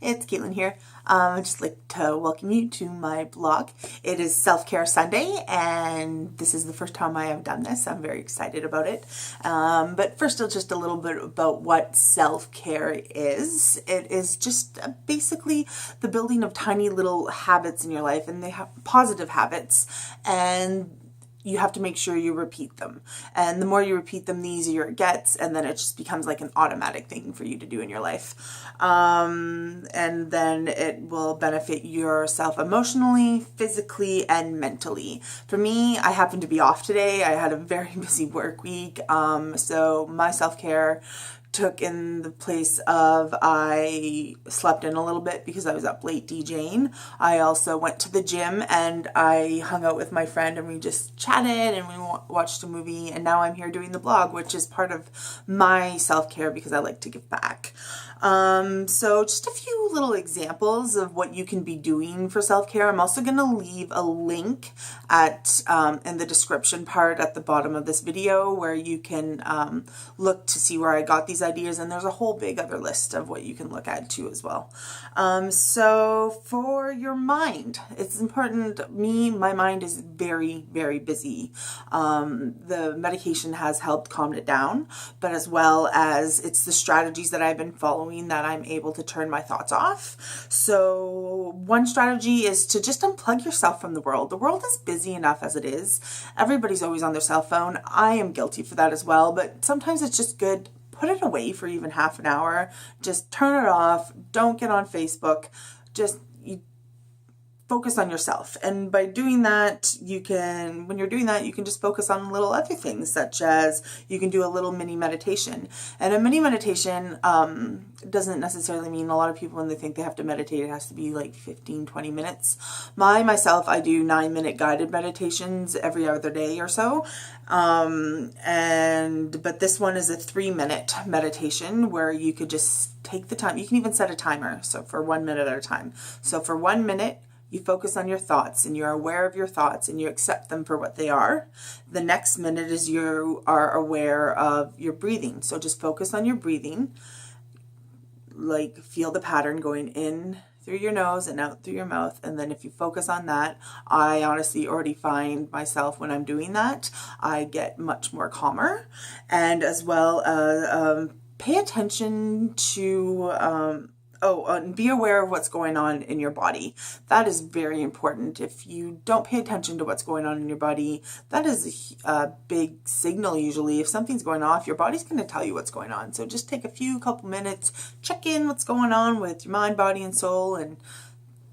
It's Caitlin here. I'd just like to welcome you to my blog. It is Self-Care Sunday, and this is the first time I have done this. I'm very excited about it. But first, just a little bit about what self-care is. It is just basically the building of tiny little habits in your life, and they have positive habits, and you have to make sure you repeat them. And the more you repeat them, the easier it gets. And then it just becomes like an automatic thing for you to do in your life. And then it will benefit yourself emotionally, physically, and mentally. For me, I happen to be off today. I had a very busy work week. So my self-care took in the place of I slept in a little bit because I was up late DJing. I also went to the gym and I hung out with my friend and we just chatted and we watched a movie, and now I'm here doing the blog, which is part of my self-care because I like to give back. So just a few little examples of what you can be doing for self-care. I'm also going to leave a link at in the description part at the bottom of this video where you can look to see where I got these ideas, and there's a whole big other list of what you can look at too as well. So for your mind, it's important. My mind is very, very busy. The medication has helped calm it down, but as well as it's the strategies that I've been following that I'm able to turn my thoughts off. So one strategy is to just unplug yourself from the world. The world is busy enough as it is. Everybody's always on their cell phone. I am guilty for that as well, but sometimes it's just good. Put it away for even half an hour. Just turn it off. Don't get on Facebook. Just focus on yourself. And by doing that, when you're doing that, you can just focus on little other things, such as you can do a little mini meditation. And a mini meditation doesn't necessarily mean, a lot of people when they think they have to meditate, it has to be like 15, 20 minutes. I do 9-minute guided meditations every other day or so. But this one is a 3-minute meditation where you could just take the time. You can even set a timer. So for 1 minute at a time. So for 1 minute, you focus on your thoughts and you're aware of your thoughts and you accept them for what they are. The next minute is you are aware of your breathing. So just focus on your breathing. Like feel the pattern going in through your nose and out through your mouth. And then if you focus on that, I honestly already find myself when I'm doing that, I get much more calmer. And as well as pay attention to and be aware of what's going on in your body. That is very important. If you don't pay attention to what's going on in your body, that is a big signal usually. If something's going off, your body's going to tell you what's going on. So just take couple minutes, check in what's going on with your mind, body, and soul, and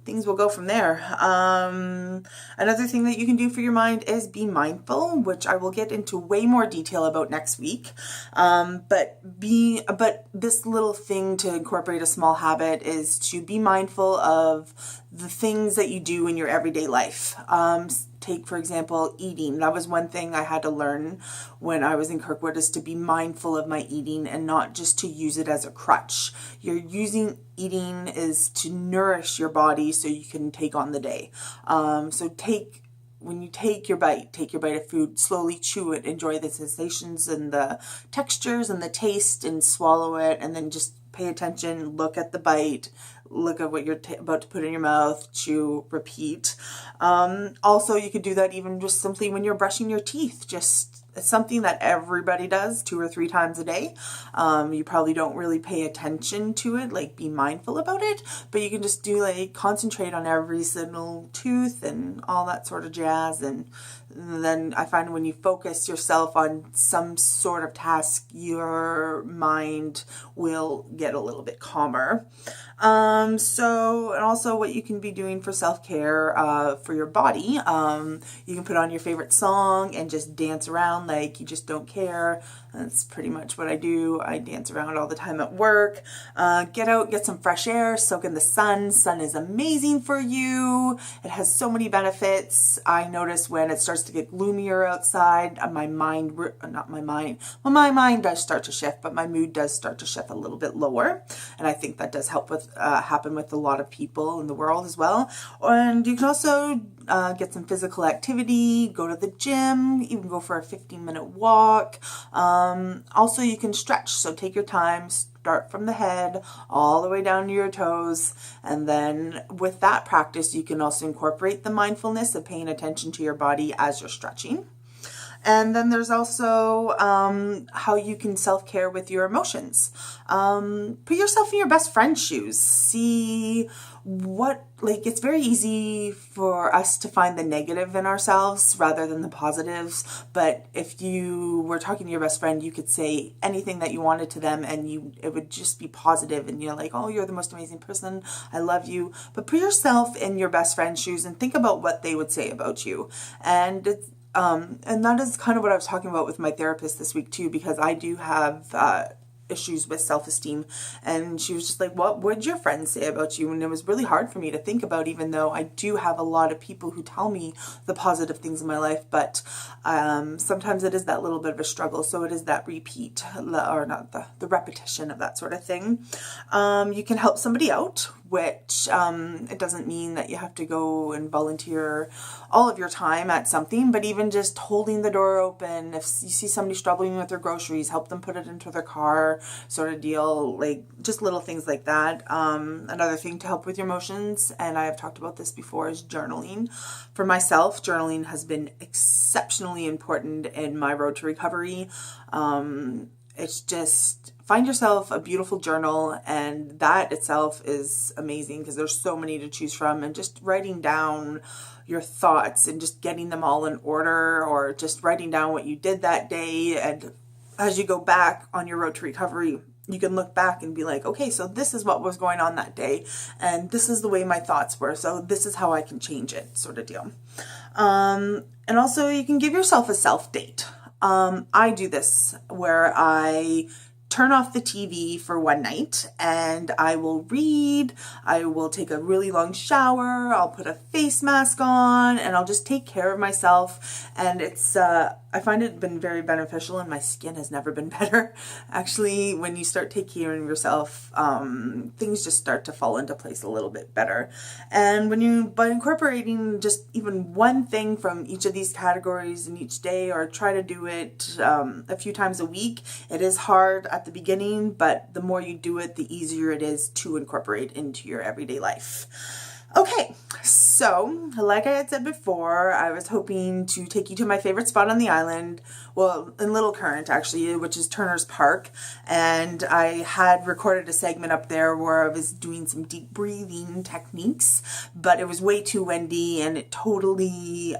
things will go from there. Another thing that you can do for your mind is be mindful, which I will get into way more detail about next week. But this little thing to incorporate a small habit is to be mindful of the things that you do in your everyday life. Take, for example, eating. That was one thing I had to learn when I was in Kirkwood, is to be mindful of my eating and not just to use it as a crutch. Eating is to nourish your body so you can take on the day. When you take your bite of food, slowly chew it, enjoy the sensations and the textures and the taste, and swallow it, and then just pay attention, look at the bite, look at what you're about to put in your mouth, chew, repeat. Also, you could do that even just simply when you're brushing your teeth. It's something that everybody does 2 or 3 times a day. You probably don't really pay attention to it, like be mindful about it, but you can just concentrate on every single tooth and all that sort of jazz. And then I find when you focus yourself on some sort of task, your mind will get a little bit calmer. And also what you can be doing for self-care for your body. You can put on your favorite song and just dance around like you just don't care. That's pretty much what I do. I dance around all the time at work. Get out, get some fresh air, soak in the sun. Sun is amazing for you. It has so many benefits. I notice when it starts to get gloomier outside, my mind does start to shift, but my mood does start to shift a little bit lower. And I think that does help happen with a lot of people in the world as well. And you can also get some physical activity, go to the gym, even go for a 15-minute walk. Also, you can stretch. So take your time, start from the head all the way down to your toes. And then with that practice, you can also incorporate the mindfulness of paying attention to your body as you're stretching. And then there's also how you can self-care with your emotions. Put yourself in your best friend's shoes. See it's very easy for us to find the negative in ourselves rather than the positives. But if you were talking to your best friend, you could say anything that you wanted to them and it would just be positive, and you're like, oh, you're the most amazing person, I love you. But put yourself in your best friend's shoes and think about what they would say about you. And that is kind of what I was talking about with my therapist this week too, because I do have issues with self-esteem, and she was just like, what would your friends say about you? And it was really hard for me to think about, even though I do have a lot of people who tell me the positive things in my life, but sometimes it is that little bit of a struggle. So it is that repeat, or not the repetition of that sort of thing. You can help somebody out, which it doesn't mean that you have to go and volunteer all of your time at something, but even just holding the door open. If you see somebody struggling with their groceries, help them put it into their car, sort of deal, like just little things like that. Another thing to help with your emotions, and I have talked about this before, is journaling. For myself, journaling has been exceptionally important in my road to recovery. It's just, find yourself a beautiful journal, and that itself is amazing because there's so many to choose from. And just writing down your thoughts and just getting them all in order, or just writing down what you did that day. And as you go back on your road to recovery, you can look back and be like, okay, so this is what was going on that day, and this is the way my thoughts were, so this is how I can change it, sort of deal. And also you can give yourself a self date. I do this where I turn off the TV for one night and I will read, I will take a really long shower, I'll put a face mask on, and I'll just take care of myself. And it's, I find it been very beneficial, and my skin has never been better. Actually, when you start taking care of yourself, things just start to fall into place a little bit better. And by incorporating just even one thing from each of these categories in each day, or try to do it a few times a week, it is hard at the beginning, but the more you do it, the easier it is to incorporate into your everyday life. Okay, so like I had said before, I was hoping to take you to my favorite spot on the island, well, in Little Current actually, which is Turner's Park. And I had recorded a segment up there where I was doing some deep breathing techniques, but it was way too windy and it totally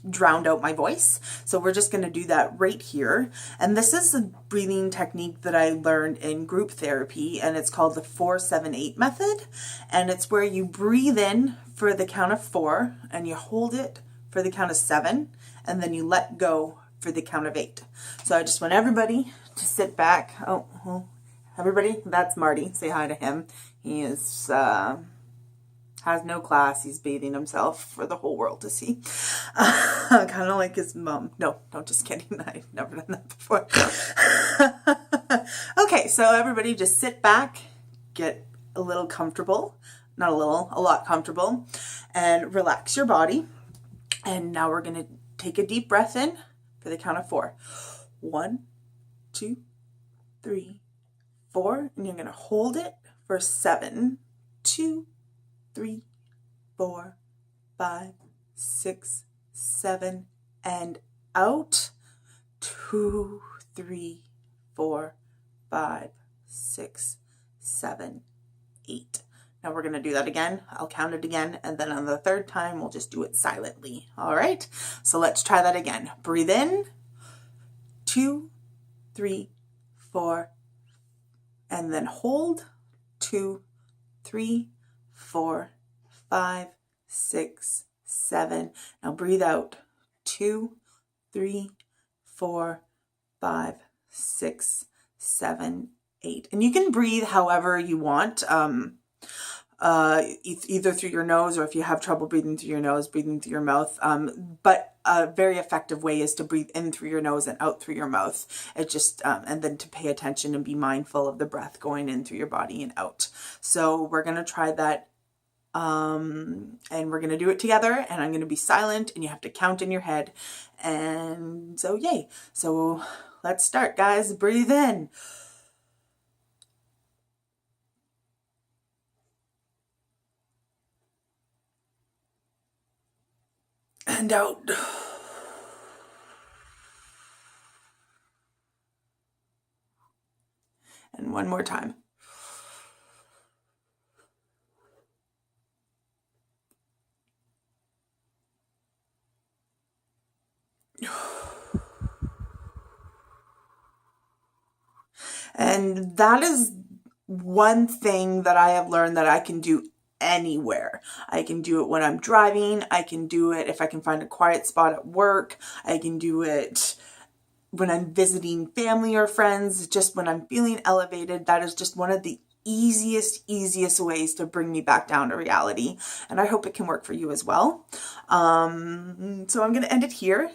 drowned out my voice. So we're just going to do that right here. And this is a breathing technique that I learned in group therapy, and it's called the 4-7-8 method. And it's where you breathe in for the count of 4 and you hold it for the count of 7, and then you let go for the count of 8. So I just want everybody to sit back. Oh, everybody, that's Marty. Say hi to him. He is has no class. He's bathing himself for the whole world to see. Kind of like his mom. No, just kidding. I've never done that before. Okay, so everybody just sit back, get a little comfortable. Not a little, a lot comfortable, and relax your body. And now we're going to take a deep breath in for the count of 4. 1, 2, 3, 4. And you're going to hold it for 7, 2, 3, 4, 5, 6, 7, and out. 2, 3, 4, 5, 6, 7, 8. Now we're going to do that again. I'll count it again, and then on the third time, we'll just do it silently. All right? So let's try that again. Breathe in. 2, 3, 4, and then hold. 2, 3, 4, 5, 6, 7. Now breathe out. 2, 3, 4, 5, 6, 7, 8. And you can breathe however you want. Either through your nose, or if you have trouble breathing through your nose, breathing through your mouth. But a very effective way is to breathe in through your nose and out through your mouth. It just, and then to pay attention and be mindful of the breath going in through your body and out. So we're going to try that. And we're going to do it together, and I'm going to be silent, and you have to count in your head. And so, yay. So let's start, guys. Breathe in. and out. And one more time. And that is one thing that I have learned that I can do anywhere. I can do it when I'm driving. I can do it if I can find a quiet spot at work. I can do it when I'm visiting family or friends, just when I'm feeling elevated. That is just one of the easiest ways to bring me back down to reality. And I hope it can work for you as well. So I'm going to end it here.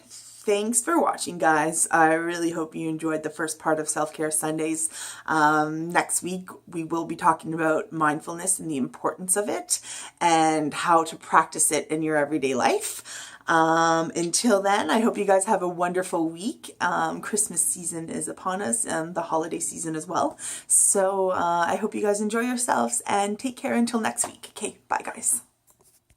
Thanks for watching, guys. I really hope you enjoyed the first part of Self-Care Sundays. Next week, we will be talking about mindfulness and the importance of it and how to practice it in your everyday life. Until then, I hope you guys have a wonderful week. Christmas season is upon us and the holiday season as well. So I hope you guys enjoy yourselves and take care until next week. Okay, bye guys.